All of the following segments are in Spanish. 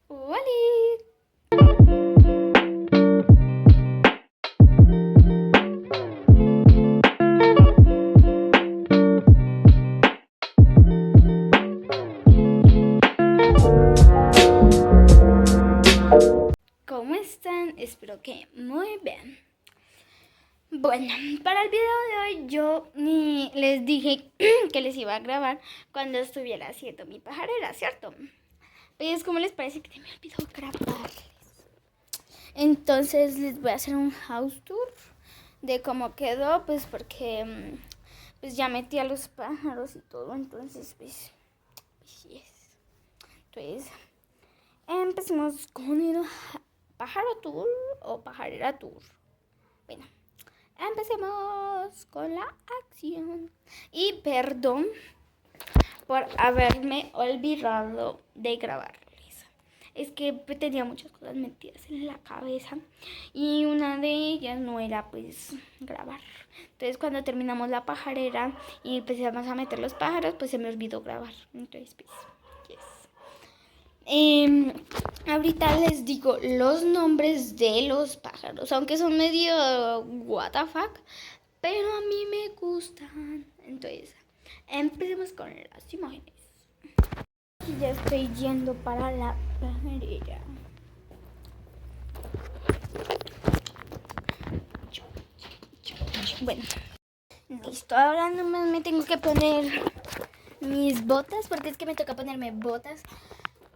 ¡Hola! ¿Cómo están? Espero que muy bien. Bueno, para el video de hoy yo ni les dije que les iba a grabar cuando estuviera haciendo mi pajarera, ¿cierto? Pues, ¿cómo les parece que se me olvidó grabarles? Entonces les voy a hacer un house tour de cómo quedó, pues porque pues ya metí a los pájaros y todo, entonces pues yes. Entonces empecemos con el pájaro tour o pajarera tour. Bueno, empecemos con la acción. Y perdón por haberme olvidado de grabarles. Es que tenía muchas cosas metidas en la cabeza y una de ellas no era pues grabar. Entonces cuando terminamos la pajarera y empezamos a meter los pájaros, pues se me olvidó grabar. Entonces pues yes. Ahorita les digo los nombres de los pájaros, aunque son medio what the fuck, pero a mí me gustan. Entonces, empecemos con las imágenes. Ya estoy yendo para la pajarera. Bueno, listo. Ahora nomás me tengo que poner mis botas, porque es que me toca ponerme botas.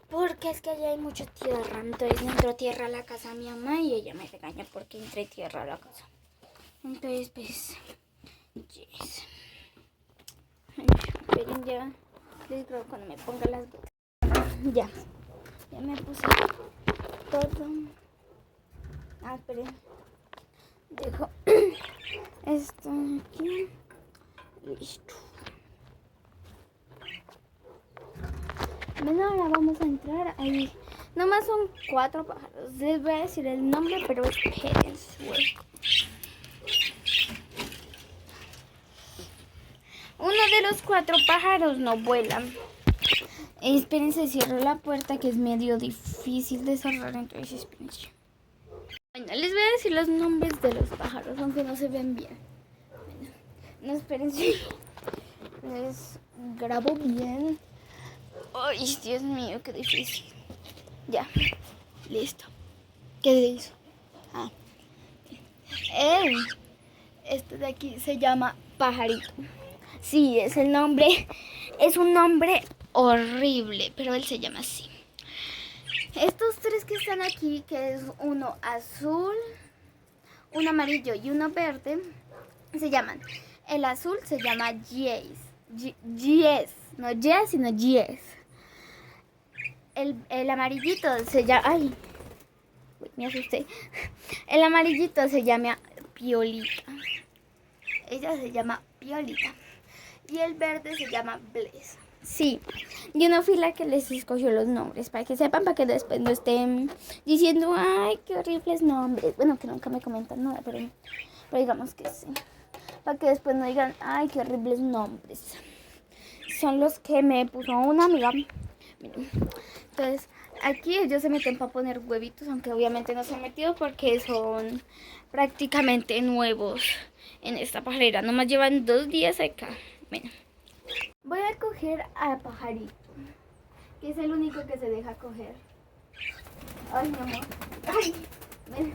Porque es que allá hay mucha tierra. Entonces entró tierra a la casa de mi mamá y ella me regaña porque entré tierra a la casa. Entonces, pues, yes. Esperen, ya les grabo cuando me ponga las botas. Ya me puse todo. Esperen. Dejo esto aquí. Listo. Bueno, ahora vamos a entrar ahí. Nomás son 4 pájaros. Les voy a decir el nombre, pero espérense. Uno de los 4 pájaros no vuela. Espérense, cierro la puerta que es medio difícil de cerrar, entonces espérense. Bueno, les voy a decir los nombres de los pájaros, aunque no se ven bien. Bueno, no, espérense. Les grabo bien. Ay, Dios mío, qué difícil. Ya, listo. ¿Qué hizo? Este de aquí se llama Pajarito. Sí, es el nombre. Es un nombre horrible, pero él se llama así. Estos 3 que están aquí, que es uno azul, uno amarillo y uno verde, se llaman. El azul se llama Yes. Yes. No Yes, sino Yes. El amarillito se llama... Ay, me asusté. El amarillito se llama Piolita. Ella se llama Piolita. Y el verde se llama Bless. Sí, yo no fui la que les escogió los nombres, para que sepan, para que después no estén diciendo, ay, qué horribles nombres. Bueno, que nunca me comentan nada, pero digamos que sí. Para que después no digan, ay, qué horribles nombres. Son los que me puso una amiga. Miren. Entonces, aquí ellos se meten para poner huevitos, aunque obviamente no se han metido porque son prácticamente nuevos en esta pajarera. Nomás llevan 2 días acá. Bueno, voy a coger a Pajarito, que es el único que se deja coger. Ay, mi amor. Ay, ven.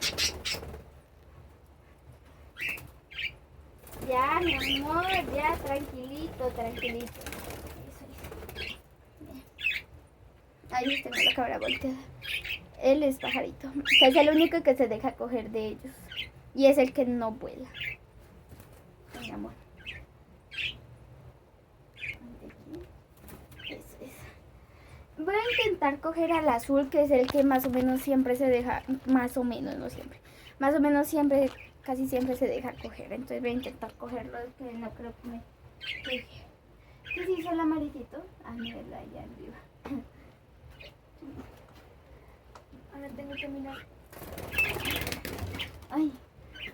Ya, mi amor, ya, tranquilito, tranquilito. Ahí tengo la cabra volteada. Él es Pajarito. O sea, es el único que se deja coger de ellos. Y es el que no vuela. Mi amor. Eso es. Voy a intentar coger al azul, que es el que más o menos siempre se deja. Más o menos, no siempre. Más o menos siempre, casi siempre se deja coger. Entonces voy a intentar cogerlo, que no creo que me deje. ¿Qué se hizo el amarillito? Mírala allá arriba. Ahora tengo que mirar. Ay,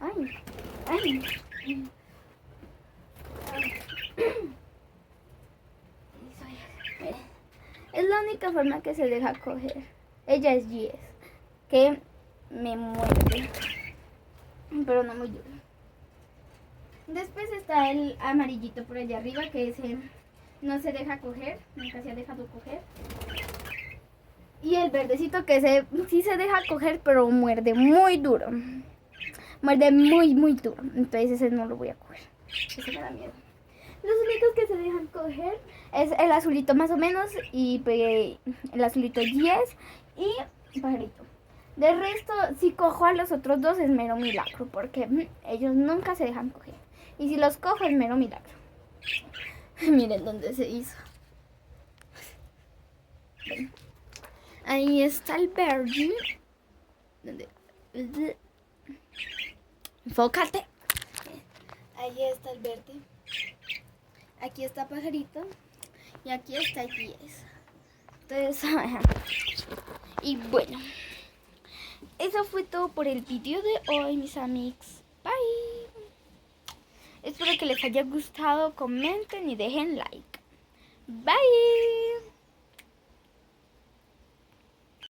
ay, ay. Es la única forma que se deja coger. Ella es Yes, que me muerde, pero no muy duro. Después está el amarillito por allá arriba, que ese no se deja coger, nunca se ha dejado coger. Y el verdecito, que ese sí se deja coger, pero muerde muy duro. Muerde muy, muy duro. Entonces ese no lo voy a coger. Ese me da miedo. Los únicos que se dejan coger es el azulito más o menos, y el azulito 10 y pajarito. De resto, si cojo a los otros dos es mero milagro, porque ellos nunca se dejan coger. Y si los cojo es mero milagro. Miren dónde se hizo. Ven. Ahí está el verde. ¿Dónde? Enfócate. Ahí está el verde. Aquí está pajarito. Y aquí está Yes. Entonces, y bueno, eso fue todo por el video de hoy, mis amigos. Bye. Espero que les haya gustado. Comenten y dejen like. Bye.